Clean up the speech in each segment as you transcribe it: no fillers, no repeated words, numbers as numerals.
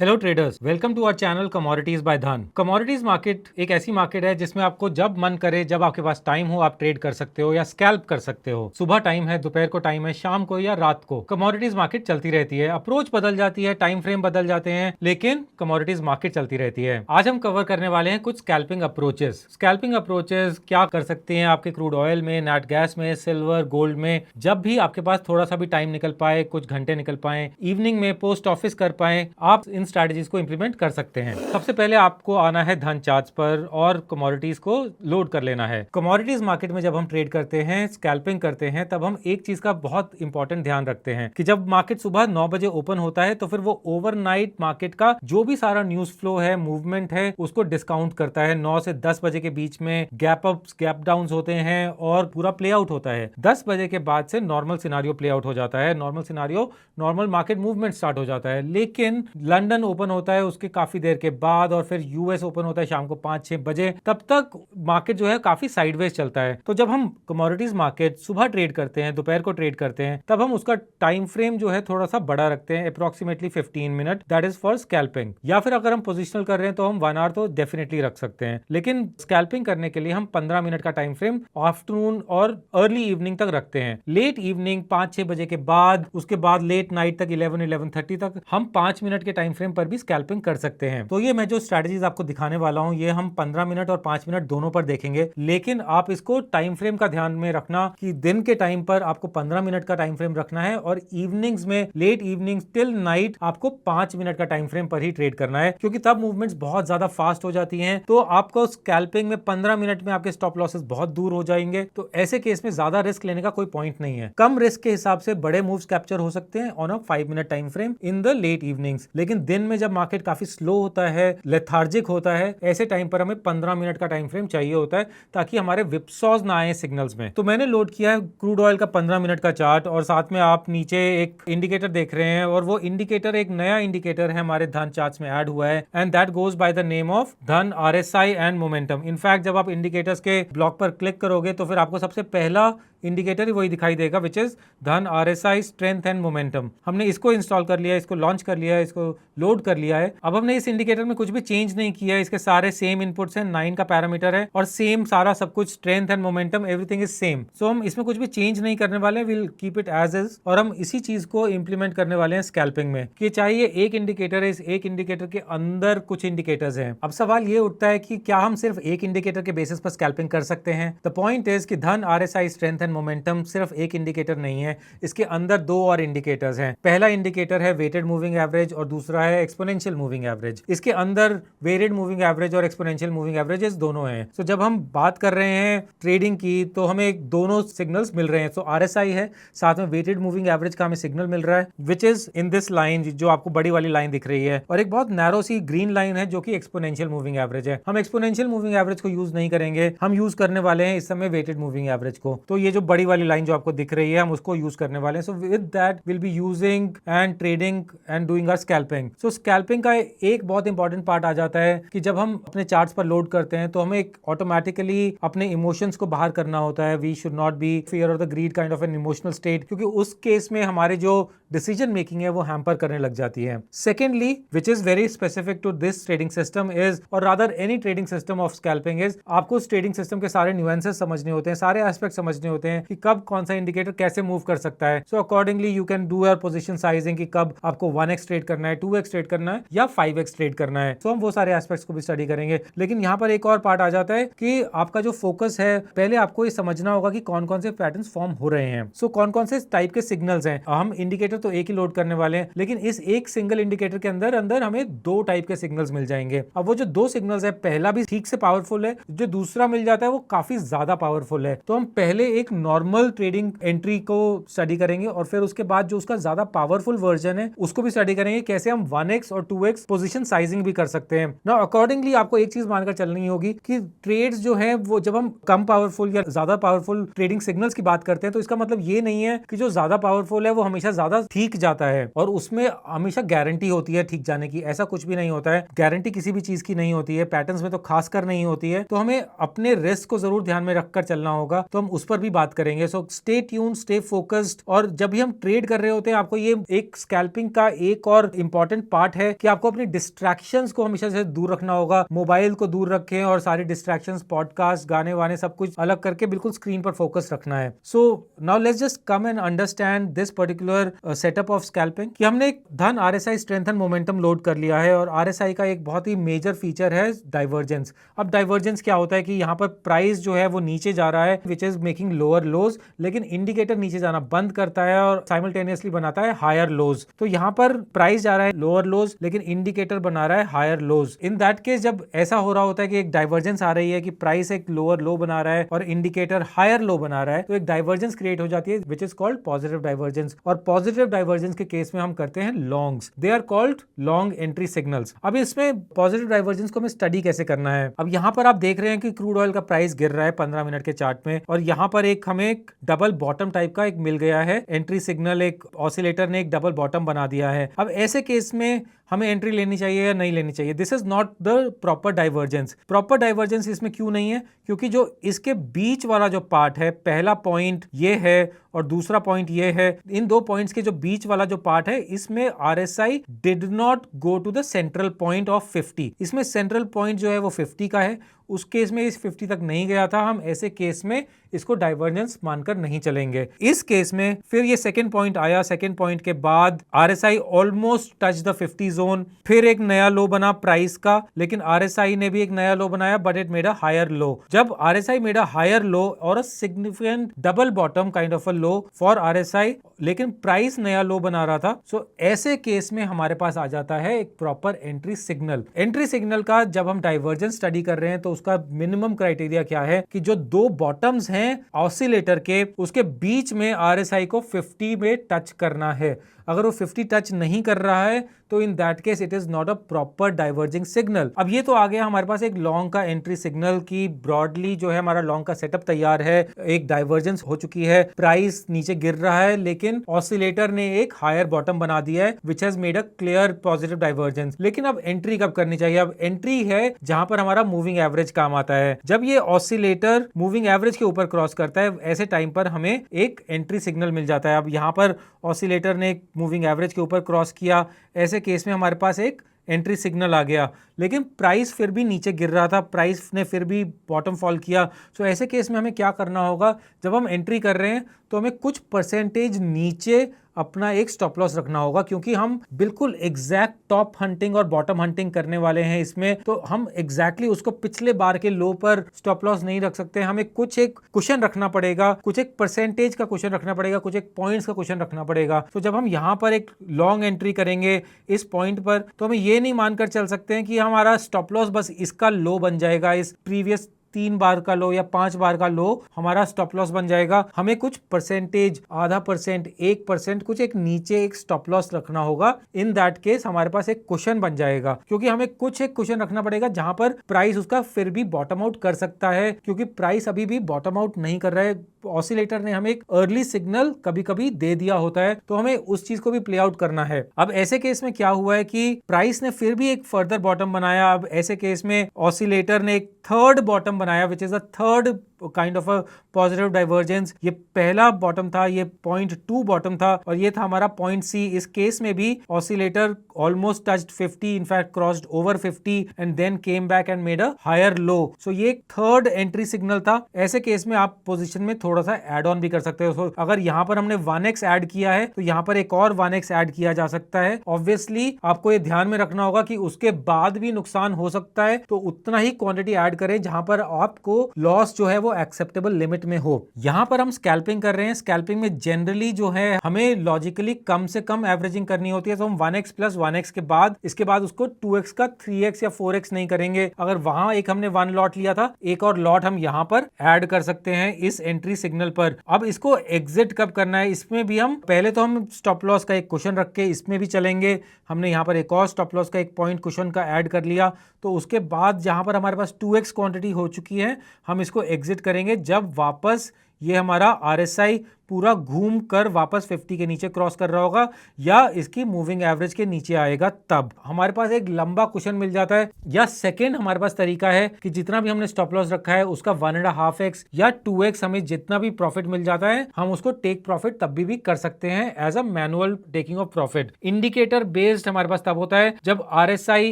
Hello traders, welcome to our channel commodities by Dhan. Commodities market एक ऐसी market है जिसमें आपको जब मन करे, जब आपके पास टाइम हो, आप ट्रेड कर सकते हो या स्कैल्प कर सकते हो। सुबह टाइम है, दोपहर को टाइम है, शाम को या रात को कमोडिटीज मार्केट चलती रहती है। अप्रोच बदल जाती है, टाइम फ्रेम बदल जाते हैं, लेकिन कमोडिटीज मार्केट चलती रहती है। आज हम कवर करने वाले हैं कुछ स्कैल्पिंग अप्रोचेस। स्कैल्पिंग अप्रोचेस क्या कर सकते हैं आपके क्रूड ऑयल में, नेट गैस में, सिल्वर, गोल्ड में, जब भी आपके पास थोड़ा सा भी टाइम निकल पाए, कुछ घंटे निकल पाए, इवनिंग में पोस्ट ऑफिस कर पाए, आप इन स्ट्रैटेजीज को इंप्लीमेंट कर सकते हैं। सबसे पहले आपको आना है धन चार्ट्स पर और कमोडिटीज को लोड कर लेना है। कमोडिटीज मार्केट में जब हम ट्रेड करते हैं, स्कैल्पिंग करते हैं, तब हम एक चीज का बहुत इंपॉर्टेंट ध्यान रखते हैं कि जब मार्केट सुबह 9 बजे ओपन होता है तो फिर वो ओवरनाइट मार्केट का जो भी सारा न्यूज फ्लो है, मूवमेंट है, उसको डिस्काउंट करता है। 9 से 10 बजे के बीच में गैप अप्स, गैप डाउन्स होते हैं और पूरा प्ले आउट होता है। 10 बजे के बाद से नॉर्मल सिनारियो प्ले आउट हो जाता है। Normal scenario, normal market movement start हो जाता है। लेकिन लंदन ओपन होता है उसके काफी देर के बाद और फिर यूएस ओपन होता है शाम को 5-6 बजे। तब तक मार्केट जो है काफी साइडवेज चलता है। तो जब हम कमोडिटीज मार्केट सुबह ट्रेड करते हैं, दोपहर को ट्रेड करते हैं, तब हम उसका टाइम फ्रेम जो है थोड़ा सा बड़ा रखते हैं, approximately 15 minute, that is for scalping. या फिर अगर हम पोजिशनल कर रहे हैं तो हम 1 आवर तो डेफिनेटली रख सकते हैं। लेकिन स्कैल्पिंग करने के लिए हम 15 मिनट का टाइम फ्रेम आफ्टरनून और अर्ली इवनिंग तक रखते हैं। लेट इवनिंग 5-6 बजे के बाद, उसके बाद लेट नाइट तक 11-11:30 तक हम 5 मिनट के टाइम फ्रेम पर भी स्कैल्पिंग कर सकते हैं। तो ये मैं जो स्ट्रैटेजीज आपको दिखाने वाला हूं, ये हम 15 मिनट और 5 मिनट दोनों पर देखेंगे। लेकिन आप इसको टाइम फ्रेम का ध्यान में रखना कि दिन के टाइम पर आपको 15 मिनट का टाइम फ्रेम रखना है और इवनिंग्स में, लेट इवनिंग्स टिल नाइट, आपको 5 मिनट का टाइम फ्रेम पर ही ट्रेड करना है, क्योंकि तब मूवमेंट्स बहुत ज्यादा फास्ट हो जाती हैं। तो आपको स्कैल्पिंग में 15 मिनट में आपके स्टॉप लॉसेस बहुत दूर हो जाएंगे। तो ऐसे केस में ज्यादा रिस्क लेने का कोई पॉइंट नहीं है। कम रिस्क के हिसाब से बड़े मूव्स कैप्चर हो सकते हैं on a 5 minute time frame in the late evenings. लेकिन दिन में जब मार्केट काफी स्लो होता है, लेथार्जिक होता है, ऐसे टाइम पर हमें 15 मिनट का टाइम फ्रेम चाहिए होता है ताकि हमारे विपसॉज ना आए सिग्नल्स में। तो मैंने लोड किया है क्रूड ऑयल का 15 मिनट का चार्ट और साथ में आप नीचे एक इंडिकेटर देख रहे हैं और वो इंडिकेटर एक नया इंडिकेटर है, हमारे धन चार्ट्स में ऐड हुआ है and that goes by the name of धन RSI एंड मोमेंटम। इनफैक्ट जब आप इंडिकेटर्स के ब्लॉक पर क्लिक करोगे तो फिर आपको सबसे पहला इंडिकेटर ही वही दिखाई देगा, विच इज धन RSI स्ट्रेंथ एंड मोमेंटम। हमने इसको इंस्टॉल कर लिया है, इसको लॉन्च कर लिया है, इसको लोड कर लिया है। अब हमने इस इंडिकेटर में कुछ भी चेंज नहीं किया है, इसके सारे सेम इनपुट्स हैं, 9 का पैरामीटर है और सेम सारा सब कुछ, strength and momentum, everything is same. So हम इसमें कुछ भी चेंज नहीं करने वाले हैं, will keep it as is. और हम इसी चीज को इंप्लीमेंट करने वाले हैं स्कैल्पिंग में कि चाहिए एक इंडिकेटर है, इस एक इंडिकेटर के अंदर कुछ इंडिकेटर्स हैं। अब सवाल ये उठता है कि क्या हम सिर्फ एक इंडिकेटर के बेसिस पर स्कैल्पिंग कर सकते हैं? द पॉइंट इज कि धन RSI स्ट्रेंथ एंड मोमेंटम सिर्फ एक इंडिकेटर नहीं है, इसके अंदर 2 और इंडिकेटर्स हैं। पहला इंडिकेटर है वेटेड मूविंग एवरेज और दूसरा है एक्सपोनेंशियल मूविंग एवरेज। इसके अंदर वेटेड मूविंग एवरेज और एक्सपोनेंशियल मूविंग एवरेजेस दोनों हैं। सो जब हम बात कर रहे हैं ट्रेडिंग की तो हमें दोनों सिग्नल्स मिल रहे हैं। सो RSI है, साथ में वेटेड मूविंग एवरेज का हमें सिग्नल मिल रहा है, which is in this line, जो आपको बड़ी वाली लाइन दिख रही है, और एक बहुत नैरो सी ग्रीन लाइन है जो कि एक्सपोनेंशियल मूविंग एवरेज है। हम एक्सपोनेंशियल मूविंग एवरेज को यूज नहीं करेंगे, हम यूज करने वाले हैं इस समय वेटेड मूविंग एवरेज को। तो ये जो बड़ी वाली लाइन जो आपको दिख रही है, हम उसको यूज करने वाले हैं। So with that will be using and trading and doing our scalping. So scalping का एक बहुत इंपॉर्टेंट पार्ट आ जाता है कि जब हम अपने चार्ट्स पर लोड करते हैं तो हमें एक ऑटोमेटिकली अपने इमोशंस को बाहर करना होता है। We should not be fear of the greed kind of an emotional state, क्योंकि उस केस में हमारे जो डिसीजन मेकिंग है वो हैम्पर करने लग जाती है। Secondly, which is very specific to this trading system is, और rather any trading system of scalping is, आपको उस ट्रेडिंग सिस्टम के सारे न्यूएंसेस समझने होते हैं, सारे एस्पेक्ट समझने होते हैं कि कब कौन सा इंडिकेटर कैसे मूव कर सकता है। So accordingly you can do your position sizing कि कब आपको 1x ट्रेड करना है, 2x ट्रेड करना है या 5x ट्रेड करना है। तो हम वो सारे एस्पेक्ट्स को भी स्टडी करेंगे। लेकिन यहाँ पर एक और पार्ट आ जाता है कि आपका जो फोकस है, पहले आपको ये समझना होगा कि कौन कौन से पैटर्न्स फॉर्म हो रहे हैं। सो कौन कौन से टाइप के सिग्नल्स हैं। हम इंडिकेटर तो एक ही लोड करने वाले हैं, लेकिन इस एक सिंगल इंडिकेटर के अंदर अंदर हमें 2 टाइप के सिग्नल्स मिल जाएंगे। अब वो जो 2 सिग्नल्स है, पहला भी ठीक से पावरफुल है, जो दूसरा मिल जाता है वो काफी ज्यादा पावरफुल है। तो हम पहले एक नॉर्मल ट्रेडिंग एंट्री को स्टडी करेंगे और फिर उसके बाद जो उसका ज्यादा पावरफुल वर्जन है उसको भी स्टडी करेंगे, कैसे हम 1x और 2x पोजीशन साइजिंग भी कर सकते हैं ना। अकॉर्डिंगली आपको एक चीज मानकर चलनी होगी कि ट्रेड्स जो है वो, जब हम कम पावरफुल या ज्यादा पावरफुल ट्रेडिंग सिग्नल्स की बात करते हैं तो इसका मतलब ये नहीं है कि जो ज्यादा पावरफुल है वो हमेशा ज्यादा ठीक जाता है और उसमें हमेशा गारंटी होती है ठीक जाने की, ऐसा कुछ भी नहीं होता है, गारंटी किसी भी चीज की नहीं होती है, पैटर्न्स में तो खासकर नहीं होती है, तो हमें अपने रिस्क को जरूर ध्यान में रखकर चलना होगा, तो हम उस पर भी बात करेंगे। So stay tuned, stay focused. और जब भी हम ट्रेड कर रहे होते हैं, आपको ये एक स्कैल्पिंग का एक और इंपॉर्टेंट पार्ट है कि आपको अपनी डिस्ट्रैक्शंस को हमेशा से दूर रखना होगा, मोबाइल को दूर रखें और सारी डिस्ट्रैक्शंस, पॉडकास्ट, गाने वाने सब कुछ अलग करके बिल्कुल स्क्रीन पर फोकस रखना है। So now let's just come and understand this particular setup of scalping कि हमने एक Dhan RSI strength and momentum load कर लिया है और RSI का एक बहुत ही मेजर फीचर है डाइवर्जेंस। अब डाइवर्जेंस क्या होता है कि यहाँ पर प्राइस जो है वो नीचे जा रहा है विच इज मेकिंग लोअर लोज, लेकिन इंडिकेटर नीचे जाना बंद करता है और साइमल्टेनियसली बनाता है हायर लोज। तो यहाँ पर प्राइस जा रहा है लोअर लोज लेकिन इंडिकेटर बना रहा है higher lows. In that case जब ऐसा हो रहा होता है कि एक डाइवर्जेंस आ रही है कि प्राइस एक लोअर लो बना रहा है और इंडिकेटर हायर लो बना रहा है, तो एक डाइवर्जेंस क्रिएट हो जाती है which is called positive divergence. और पॉजिटिव डाइवर्जेंस के केस में हम करते हैं longs, they are called long entry signals. अब इसमें पॉजिटिव डाइवर्जेंस को हमें स्टडी कैसे करना है। अब यहाँ पर आप देख रहे हैं कि क्रूड ऑयल का प्राइस गिर रहा है 15 मिनट के चार्ट में और यहाँ पर एक हमें एक डबल बॉटम टाइप का एक मिल गया है एंट्री सिग्नल, एक ऑसिलेटर ने एक डबल बॉटम बना दिया है। अब ऐसे केस में हमें एंट्री लेनी चाहिए या नहीं लेनी चाहिए? This is not the proper divergence. Proper divergence इसमें क्यों नहीं है? क्योंकि जो इसके बीच वाला जो पार्ट है, पहला पॉइंट ये है और दूसरा पॉइंट ये है, इन दो पॉइंट्स के जो बीच वाला जो पार्ट है इसमें RSI did not go to the central point of 50। इसमें सेंट्रल पॉइंट जो है वो 50 का है, उस केस में इस 50 तक नहीं गया था। हम ऐसे केस में इसको डाइवर्जेंस मानकर नहीं चलेंगे। इस केस में फिर ये सेकंड पॉइंट आया, सेकंड पॉइंट के बाद RSI almost touch the 50 zone, फिर एक नया लो बना प्राइस का, लेकिन RSI ने भी एक नया लो बनाया but it made a higher low. जब RSI made a higher low और a significant double bottom kind of a low for RSI, लेकिन प्राइस नया लो बना रहा था, सो ऐसे केस में हमारे पास आ जाता है एक proper entry signal. Entry signal का जब हम डाइवर्जेंस स्टडी कर रहे हैं तो उसका मिनिमम क्राइटेरिया क्या है कि जो दो बॉटम्स हैं ऑसिलेटर के, उसके बीच में RSI को 50 में टच करना है। अगर वो 50 टच नहीं कर रहा है तो इन that case it is not a proper diverging signal. अब ये तो आ गया हमारे पास एक लॉन्ग का एंट्री सिग्नल की ब्रॉडली जो है हमारा लॉन्ग का सेटअप तैयार है, एक डाइवर्जेंस हो चुकी है, प्राइस नीचे गिर रहा है लेकिन ऑसिलेटर ने एक हायर बॉटम बना दिया है which has made a clear positive divergence. लेकिन अब एंट्री कब करनी चाहिए? अब एंट्री है जहां पर हमारा मूविंग एवरेज काम आता है। जब ये ऑसिलेटर मूविंग एवरेज के ऊपर क्रॉस करता है, ऐसे टाइम पर हमें एक एंट्री सिग्नल मिल जाता है। अब यहां पर ऑसिलेटर ने मूविंग एवरेज के ऊपर क्रॉस किया, ऐसे केस में हमारे पास एक एंट्री सिग्नल आ गया, लेकिन प्राइस फिर भी नीचे गिर रहा था, प्राइस ने फिर भी बॉटम फॉल किया। सो ऐसे केस में हमें क्या करना होगा? जब हम एंट्री कर रहे हैं तो हमें कुछ परसेंटेज नीचे अपना एक स्टॉप लॉस रखना होगा, क्योंकि हम बिल्कुल एग्जैक्ट टॉप हंटिंग और बॉटम हंटिंग करने वाले हैं इसमें, तो हम एग्जैक्टली उसको पिछले बार के लो पर स्टॉप लॉस नहीं रख सकते। हमें कुछ एक कुशन रखना पड़ेगा, कुछ एक परसेंटेज का कुशन रखना पड़ेगा, कुछ एक पॉइंट्स का कुशन रखना पड़ेगा। तो जब हम यहाँ पर एक लॉन्ग एंट्री करेंगे इस पॉइंट पर, तो हमें ये नहीं मानकर चल सकते हैं कि हमारा स्टॉप लॉस बस इसका लो बन जाएगा, इस प्रीवियस 3 बार का लो या 5 बार का लो हमारा स्टॉप लॉस बन जाएगा। हमें कुछ परसेंटेज, आधा परसेंट, 1%, कुछ एक नीचे एक स्टॉप लॉस रखना होगा। इन दैट केस हमारे पास एक कुशन बन जाएगा, क्योंकि हमें कुछ एक कुशन रखना पड़ेगा जहां पर प्राइस उसका फिर भी बॉटम आउट कर सकता है, क्योंकि प्राइस अभी भी बॉटम आउट नहीं कर रहा है। ऑसिलेटर ने हमें एक अर्ली सिग्नल कभी कभी दे दिया होता है, तो हमें उस चीज को भी प्ले आउट करना है। अब ऐसे केस में क्या हुआ है कि प्राइस ने फिर भी एक फर्दर बॉटम बनाया। अब ऐसे केस में ऑसिलेटर ने एक थर्ड बॉटम बनाया which is a third kind of a positive divergence. ये पहला बॉटम था, ये 0.2 बॉटम था और ये था हमारा पॉइंट C। इस केस में भी oscillator almost touched 50, in fact crossed over 50 and then came back and made a higher low. So ये एक थर्ड एंट्री सिग्नल था। ऐसे केस में आप पोजीशन में थोड़ा सा एड ऑन भी कर सकते हो। so, अगर यहाँ पर हमने 1x ऐड किया है तो यहाँ पर एक और 1x ऐड किया जा सकता है। ऑब्वियसली आपको ये ध्यान में रखना होगा कि उसके बाद भी नुकसान हो सकता है, तो उतना ही क्वांटिटी ऐड करें जहां पर आपको लॉस जो है वो एक्सेप्टेबल लिमिट में हो। यहां पर हम स्कैल्पिंग कर रहे हैं। स्कैल्पिंग में जनरली जो है हमें लॉजिकली कम से कम एवरेजिंग करनी होती है, तो हम 1x प्लस 1x के बाद इसके बाद उसको 2x का 3x या 4x नहीं करेंगे। अगर वहां एक हमने 1 लॉट लिया था, एक और लॉट हम यहां पर ऐड कर सकते हैं इस एंट्री सिग्नल पर। अब इसको एग्जिट कब करना है, इसमें भी हम पहले तो हम स्टॉप लॉस का एक क्वेश्चन रख के इसमें भी चलेंगे। हमने यहां पर एक और स्टॉप लॉस का एक पॉइंट क्वेश्चन का ऐड कर लिया, तो उसके बाद जहां पर हमारे पास 2x क्वांटिटी हो चुकी है, हम इसको एग्जिट करेंगे जब वापस ये हमारा RSI पूरा घूम कर वापस 50 के नीचे क्रॉस कर रहा होगा या इसकी मूविंग एवरेज के नीचे आएगा, तब हमारे पास एक लंबा कुशन मिल जाता है। या सेकेंड हमारे पास तरीका है कि जितना भी हमने स्टॉप लॉस रखा है उसका 1.5x या 2x हमें जितना भी प्रॉफिट मिल जाता है हम उसको टेक प्रॉफिट तब भी कर सकते हैं as a manual taking of profit. Indicator based हमारे पास तब होता है जब RSI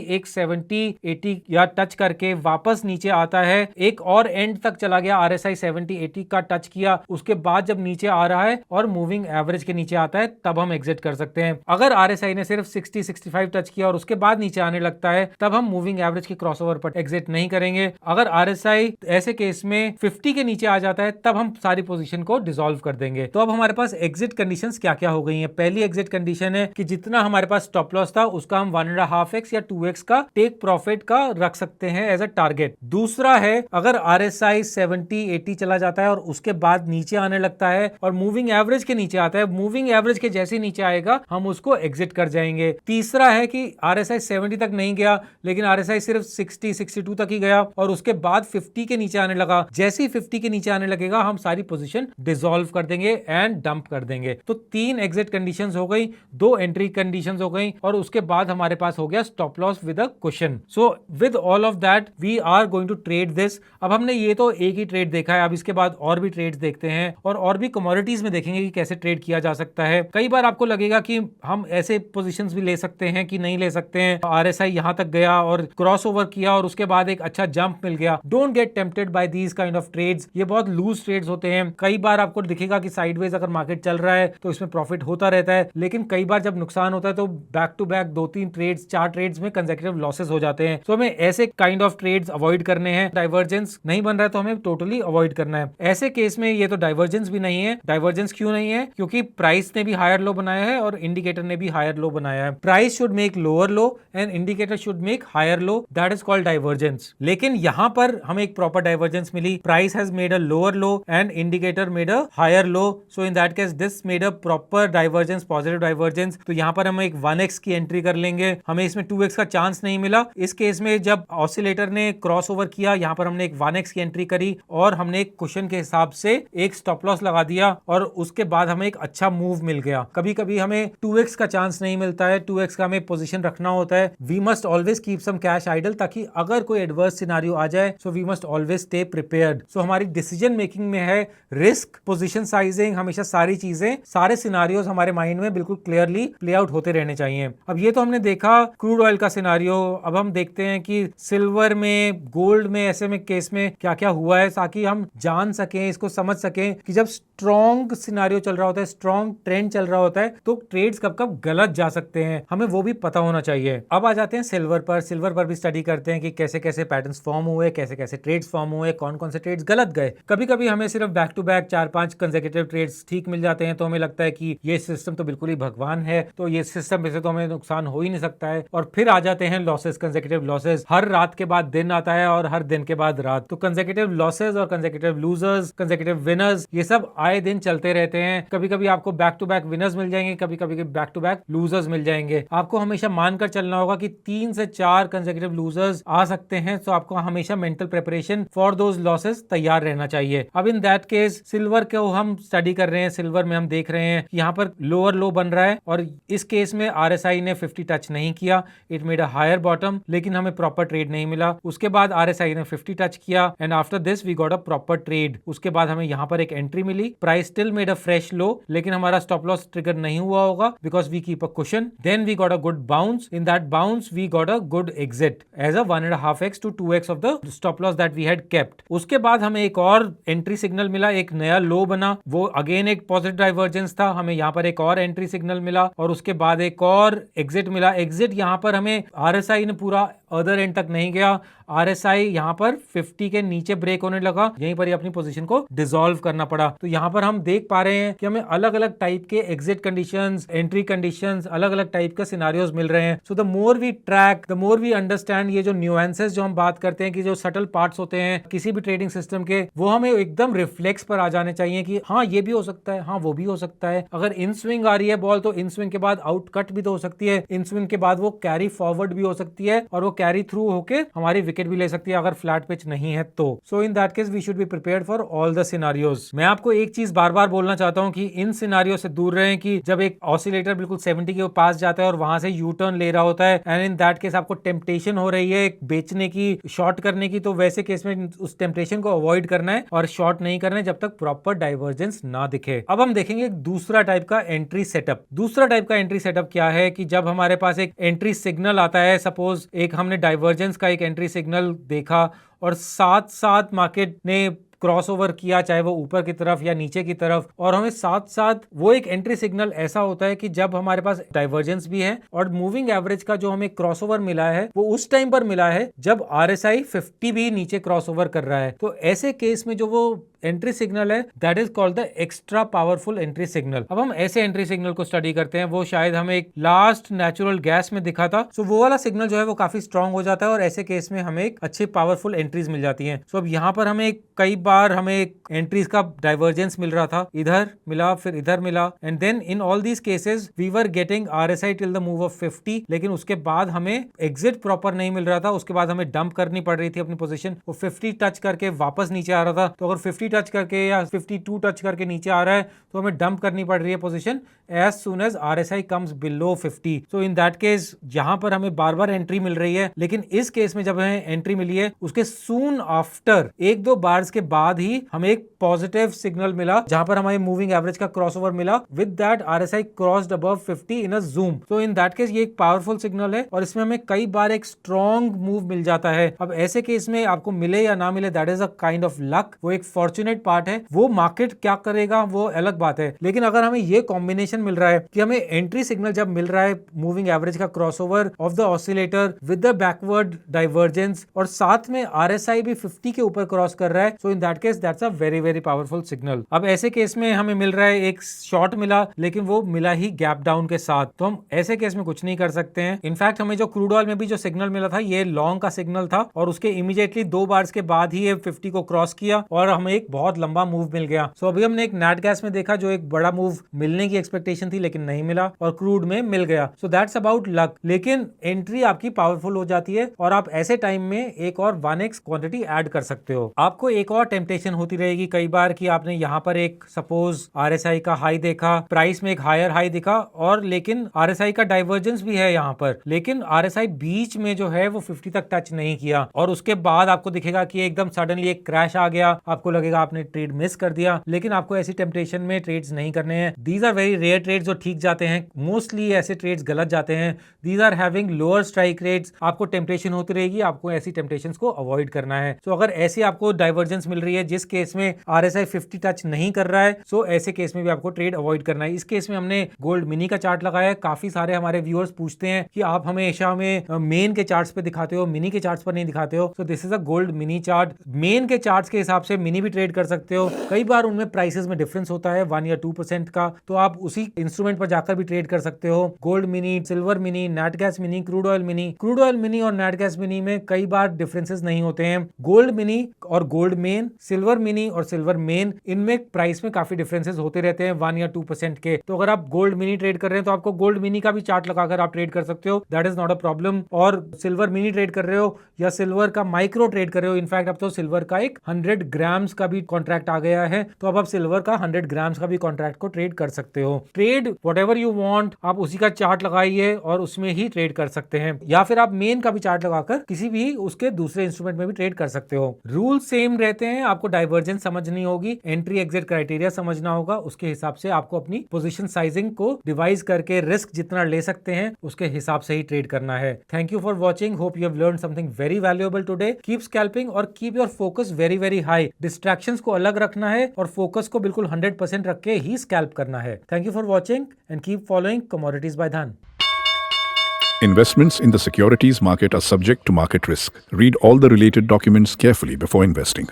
एक 70-80 या टच करके वापस नीचे आता है, एक और एंड तक चला गया, RSI 70-80 का टच किया, उसके बाद जब नीचे आ रहा है और मूविंग एवरेज के नीचे आता है तब हम एग्जिट कर सकते हैं। अगर RSI ने सिर्फ 60-65 टच किया और उसके बाद नीचे आने लगता है तब हम मूविंग एवरेज के क्रॉसओवर पर एग्जिट नहीं करेंगे। अगर RSI ऐसे केस में 50 के नीचे आ जाता है तब हम सारी पोजीशन को डिसॉल्व कर देंगे। तो अब हमारे पास एग्जिट कंडीशंस क्या क्या हो गई हैं। पहली एग्जिट कंडीशन है कि जितना हमारे पास स्टॉप लॉस था उसका हम 1.5x या 2x का टेक प्रॉफिट का रख सकते हैं एज अ टारगेट। दूसरा है अगर RSI 70-80 चला जाता है और उसके बाद नीचे आने लगता है और मूविंग एवरेज के नीचे आता है, मूविंग एवरेज के जैसे नीचे आएगा हम उसको एग्जिट कर जाएंगे। तीसरा है कि RSI 70 तक नहीं गया लेकिन RSI सिर्फ 60-62 तक ही गया और उसके बाद 50 के नीचे आने लगा, जैसे ही 50 के नीचे आने लगेगा हम सारी पोजीशन डिसॉल्व कर देंगे एंड डंप कर देंगे। तो 3 एग्जिट कंडीशंस हो गई, 2 एंट्री कंडीशंस हो गई और उसके बाद हमारे पास हो गया stop loss with a cushion. So with all of that we are going to trade this. अब हमने ये तो एक ही ट्रेड देखा है, अब इसके बाद और भी ट्रेड्स देखते हैं और भी कमोडिटीज में देखेंगे कि कैसे ट्रेड किया जा सकता है। कई बार आपको लगेगा कि हम ऐसे पोजीशंस भी ले सकते हैं कि नहीं ले सकते हैं। RSI यहां तक गया और क्रॉस ओवर किया और उसके बाद एक अच्छा जंप मिल गया। Don't get tempted by these kind of trades, ये बहुत लूज ट्रेड्स होते हैं। कई बार आपको दिखेगा कि साइडवेज अगर मार्केट चल रहा है तो इसमें प्रॉफिट होता रहता है, लेकिन कई बार जब नुकसान होता है तो back to back 2-3 trades 4 trades में कंसेक्यूटिव लॉसेस हो जाते हैं। तो हमें ऐसे काइंड ऑफ ट्रेड्स अवॉइड करने हैं। डाइवर्जेंस नहीं बन रहा है तो हमें टोटली अवॉइड करना है। ऐसे केस में ये तो डाइवर्जेंस भी नहीं है। डाइवर्जेंस क्यों नहीं है? क्योंकि प्राइस ने भी हायर लो बनाया है और इंडिकेटर ने भी हायर लो बनाया है। Price should make lower low and indicator should make higher low, that is called divergence. लेकिन यहां पर हमें एक प्रॉपर डाइवर्जेंस मिली। Price has made a lower low and indicator made a higher low, so in that case this made a proper divergence, positive divergence. तो यहां पर हम एक 1x की एंट्री कर लेंगे, हमें इसमें 2x का चांस नहीं मिला। इस केस में जब ऑसिलेटर ने क्रॉस ओवर किया यहां पर हमने एक 1x की एंट्री करी और हमने एक कुशन के हिसाब से एक स्टॉप लॉस लगा दिया और उसके बाद हमें एक अच्छा मूव मिल गया। कभी कभी हमें 2x का चांस नहीं मिलता है, 2x का हमें पोजीशन रखना होता है। We must always keep some cash idle ताकि अगर कोई एडवर्स सिनेरियो आ जाए so we must always stay prepared. So हमारी डिसीजन मेकिंग में है रिस्क, पोजीशन साइजिंग, हमेशा सारी चीजें, सारे सिनेरियोज हमारे माइंड में बिल्कुल क्लियरली प्ले आउट होते रहने चाहिए। अब ये तो हमने देखा क्रूड ऑयल का सिनेरियो, अब हम देखते हैं कि सिल्वर में, गोल्ड में, ऐसे में केस में क्या क्या हुआ है ताकि हम जान सकें, इसको समझ सकें कि जब स्ट्रॉन्ग सिनेरियो चल रहा होता है, स्ट्रॉन्ग ट्रेंड चल रहा होता है तो ट्रेड्स कब कब गलत जा सकते हैं, हमें वो भी पता होना चाहिए। अब आ जाते हैं सिल्वर पर। सिल्वर पर भी स्टडी करते हैं कि कैसे कैसे पैटर्न्स फॉर्म हुए, कैसे कैसे ट्रेड्स फॉर्म हुए, कौन कौन से ट्रेड्स गलत गए। कभी कभी हमें सिर्फ back to back 4-5 consecutive trades ठीक मिल जाते हैं तो हमें लगता है कि ये सिस्टम तो बिल्कुल ही भगवान है, तो ये सिस्टम में से तो हमें नुकसान हो ही नहीं सकता है। और फिर आ जाते हैं लॉसेस, कंसेक्यूटिव लॉसेस। हर रात के बाद दिन आता है और हर दिन के बाद रात। तो कंसेक्यूटिव लॉसेस और कंसेक्यूटिव लूजर्स, कंसेक्यूटिव विनर्स, ये सब आए दिन चलते रहते हैं। कभी कभी आपको बैक टू बैक विनर्स मिल जाएंगे, कभी कभी बैक टू बैक लूजर्स मिल जाएंगे। आपको हमेशा मानकर चलना होगा कि 3 से 4 कंसेक्यूटिव लूजर्स आ सकते हैं, तो आपको हमेशा mental preparation for those losses तैयार रहना चाहिए। अब इन दैट केस सिल्वर को हम स्टडी कर रहे हैं। सिल्वर में हम देख रहे हैं यहाँ पर लोअर लो बन रहा है और इस केस में RSI ने 50 टच नहीं किया, it made a higher bottom, लेकिन हमें प्रॉपर ट्रेड नहीं मिला। उसके बाद RSI ने 50 टच किया and after this we got a proper trade. उसके बाद हमें यहाँ पर एक एंट्री मिली। Price still made a fresh low, लेकिन हमारा स्टॉप लॉस ट्रिगर नहीं हुआ होगा because we keep a cushion. Then we got a good bounce, in that bounce we got a good exit as a 1.5x to 2x of the stop loss that we had kept. उसके बाद हमें एक और entry signal मिला, एक नया low बना, वो अगेन एक पॉजिटिव डाइवर्जेंस था। हमें यहाँ पर एक और एंट्री सिग्नल मिला और उसके बाद एक और एग्जिट मिला। एग्जिट यहाँ पर हमें RSI ने पूरा अदर एंड तक नहीं गया, RSI यहाँ पर 50 के नीचे ब्रेक होने लगा, यहीं पर ही अपनी पोजीशन को डिसॉल्व करना पड़ा। तो यहाँ पर हम देख पा रहे हैं कि हमें अलग अलग टाइप के एग्जिट कंडीशंस, एंट्री कंडीशंस, अलग अलग टाइप के सिनेरियोज मिल रहे हैं। So the more we track, the more we understand, ये जो न्यूएंसेस जो हम बात करते हैं कि जो सटल पार्ट्स होते हैं किसी भी ट्रेडिंग सिस्टम के, वो हमें एकदम रिफ्लेक्स पर आ जाने चाहिए कि हाँ ये भी हो सकता है, हाँ वो भी हो सकता है। अगर इन स्विंग आ रही है बॉल तो इन स्विंग के बाद आउट कट भी तो हो सकती है, इन स्विंग के बाद वो कैरी फॉरवर्ड भी हो सकती है और वो कैरी थ्रू होके हमारी विकेट भी ले सकती है अगर फ्लैट पिच नहीं है तो। So in that case we should be prepared for all the scenarios. मैं आपको एक चीज बार बार बोलना चाहता हूं कि इन सिनारियो से दूर रहें कि जब एक ऑसिलेटर बिल्कुल 70 के पास जाता है और वहां से यू टर्न ले रहा होता है एंड इन दैट केस आपको टेम्पटेशन हो रही है बेचने की, शॉर्ट करने की, तो वैसे केस में उस टेम्पटेशन को अवॉइड करना है और शॉर्ट नहीं करना है जब तक प्रॉपर डाइवर्जेंस ना दिखे। अब हम देखेंगे दूसरा टाइप का एंट्री सेटअप। दूसरा टाइप का एंट्री सेटअप क्या है कि जब हमारे पास एक एंट्री सिग्नल आता है, सपोज एक हमने डाइवर्जेंस का एक एंट्री सिग्नल देखा और साथ साथ मार्केट ने क्रॉसओवर किया, चाहे वो ऊपर की तरफ या नीचे की तरफ, और हमें साथ साथ वो एक एंट्री सिग्नल ऐसा होता है कि जब हमारे पास डाइवर्जेंस भी है और मूविंग एवरेज का जो हमें क्रॉसओवर मिला है वो उस टाइम पर मिला है जब RSI 50 भी नीचे क्रॉसओवर कर रहा है। तो ऐसे केस में जो वो एंट्री सिग्नल है that is called the extra powerful entry signal. अब हम ऐसे एंट्री सिग्नल को स्टडी करते हैं, वो शायद हमें एक लास्ट नेचुरल गैस में दिखा था। सो वो वाला सिग्नल जो है वो काफी स्ट्रांग हो जाता है और ऐसे केस में हमें एक अच्छे पावरफुल एंट्रीज मिल जाती हैं। सो अब यहाँ पर हमें कई बार हमें एंट्रीज का डाइवर्जेंस मिल रहा था, इधर मिला फिर इधर मिला, and then in all these cases we were getting RSI till the move of 50, लेकिन उसके बाद हमें एग्जिट प्रॉपर नहीं मिल रहा था, उसके बाद हमें डंप करनी पड़ रही थी अपनी पोजीशन। वो 50 टच करके वापस नीचे आ रहा था, तो अगर 50 टच करके या 52 टच करके नीचे आ रहा है तो हमें डंप करनी पड़ रही है position as soon as RSI comes below 50। So in that case यहां पर हमें बार बार एंट्री मिल रही है, लेकिन इस केस में जब हमें एंट्री मिली है उसके सून आफ्टर एक दो बार्स के बाद ही हमें एक पॉजिटिव सिग्नल मिला जहां पर हमारे मूविंग एवरेज का क्रॉसओवर मिला, with that RSI crossed above 50 in a Zoom. तो इन दैट केस ये एक पावरफुल सिग्नल है और इसमें हमें कई बार एक स्ट्रॉन्ग मूव मिल जाता है। अब ऐसे केस में आपको मिले या ना मिले that is a kind of luck, वो एक फॉर्चुनेट पार्ट है, वो मार्केट क्या करेगा वो अलग बात है। लेकिन अगर हमें ये कॉम्बिनेशन मिल रहा है कि हमें एंट्री सिग्नल जब मिल रहा है मूविंग एवरेज का crossover of the oscillator with the backward divergence और साथ में RSI भी 50 के ऊपर क्रॉस कर रहा है, so in that case that's a very very powerful signal. अब ऐसे केस में हमें मिल रहा है एक शॉर्ट मिला, लेकिन वो मिला ही गैप डाउन के साथ, तो हम ऐसे केस में कुछ नहीं कर सकते हैं। इनफैक्ट हमें जो क्रूड ऑयल में भी जो सिग्नल मिला था ये लॉन्ग का सिग्नल था और उसके इमीडिएटली 2 बार्स के बाद ही ये 50 को क्रॉस किया और हमें एक बहुत लंबा मूव मिल गया। सो अभी हमने एक नेट गैस में देखा जो एक बड़ा मूव मिलने की एक्सपेक्टेशन थी लेकिन नहीं मिला, और क्रूड में मिल गया। So that's about luck. लेकिन एंट्री आपकी पावरफुल हो जाती है और आप ऐसे टाइम में एक और 1x क्वांटिटी ऐड कर सकते हो। आपको एक और टेम्पटेशन होती रहेगी कई बार कि आपने यहाँ पर एक सपोज RSI का हाई देखा, प्राइस में एक हायर हाई दिखा, और लेकिन RSI का डाइवर्जेंस भी है यहाँ पर, लेकिन RSI बीच में जो है वो 50 तक टच नहीं किया और उसके बाद आपको दिखेगा कि एकदम सडनली एक क्रैश आ गया, आपको लगेगा आपने ट्रेड मिस कर दिया। लेकिन आपको ऐसी टेम्पटेशन में ट्रेड्स नहीं करने हैं। These are very rare trades जो ठीक जाते हैं, मोस्टली ऐसे ट्रेड्स गलत जाते हैं। These are having lower strike rates. आपको टेम्पटेशन होती रहेगी, आपको ऐसी टेम्पटेशंस को अवॉइड करना है। सो अगर ऐसे आपको डाइवर्जेंस मिल रही है जिस केस में RSI 50 टच नहीं कर रहा है, सो ऐसे केस में भी आपको ट्रेड अवॉइड करना है। इस केस में हमने गोल्ड मिनी का चार्ट लगाया है। काफी सारे हमारे व्यूअर्स पूछते हैं कि आप हमेशा हमें मेन के चार्ट्स पे दिखाते हो, मिनी के चार्ट्स पर नहीं दिखाते हो। So this is a gold mini chart. Main के चार्ट्स के हिसाब से मिनी भी ट्रेड कर सकते हो। कई बार उनमें प्राइसेस में डिफरेंस होता है 1 या 2% का, तो आप उसी इंस्ट्रूमेंट पर जाकर भी ट्रेड कर सकते हो। Gold mini, silver mini, net gas mini, crude oil mini. Crude oil mini और नेट गैस मिनी में कई बार डिफरेंसेस नहीं होते हैं। गोल्ड मिनी और गोल्ड मेन, सिल्वर मिनी और सिल्वर मेन, इनमें प्राइस में काफी डिफरेंसेस होते रहते हैं 1 या 2% के। तो अगर आप गोल्ड मिनी ट्रेड कर रहे हैं तो आपको गोल्ड मिनी का भी चार्ट लगाकर आप ट्रेड कर सकते हो, that is not a problem. और सिल्वर मिनी ट्रेड कर रहे हो या सिल्वर का माइक्रो ट्रेड कर रहे हो, इनफैक्ट अब तो सिल्वर का एक 100 ग्राम्स का भी कॉन्ट्रैक्ट आ गया है, तो अब आप सिल्वर का 100 ग्राम्स का भी कॉन्ट्रैक्ट को ट्रेड कर सकते हो। ट्रेड व्हाटएवर यू वांट, आप उसी का चार्ट लगाइए और उसमें ही ट्रेड कर सकते हैं, या फिर आप मेन का भी चार्ट लगाकर किसी भी उसके दूसरे इंस्ट्रूमेंट में भी ट्रेड कर सकते हो। रूल सेम रहते हैं। आपको डाइवर्जेंस समझनी होगी, एंट्री एग्जिट क्राइटेरिया समझना होगा, उसके हिसाब से आपको अपनी पोजीशन साइजिंग को डिवाइस करके रिस्क जितना ले सकते हैं उसके हिसाब से ही ट्रेड करना है। Thank you for watching. Hope you have learn something very valuable today. Keep scalping और keep your focus very very high. Distractions को अलग रखना है और फोकस को बिल्कुल 100% रख के ही स्कैल्प करना है। Thank you for watching and keep following commodities by Dhan. Investments in the securities market are subject to market risk. Read all the related documents carefully before investing.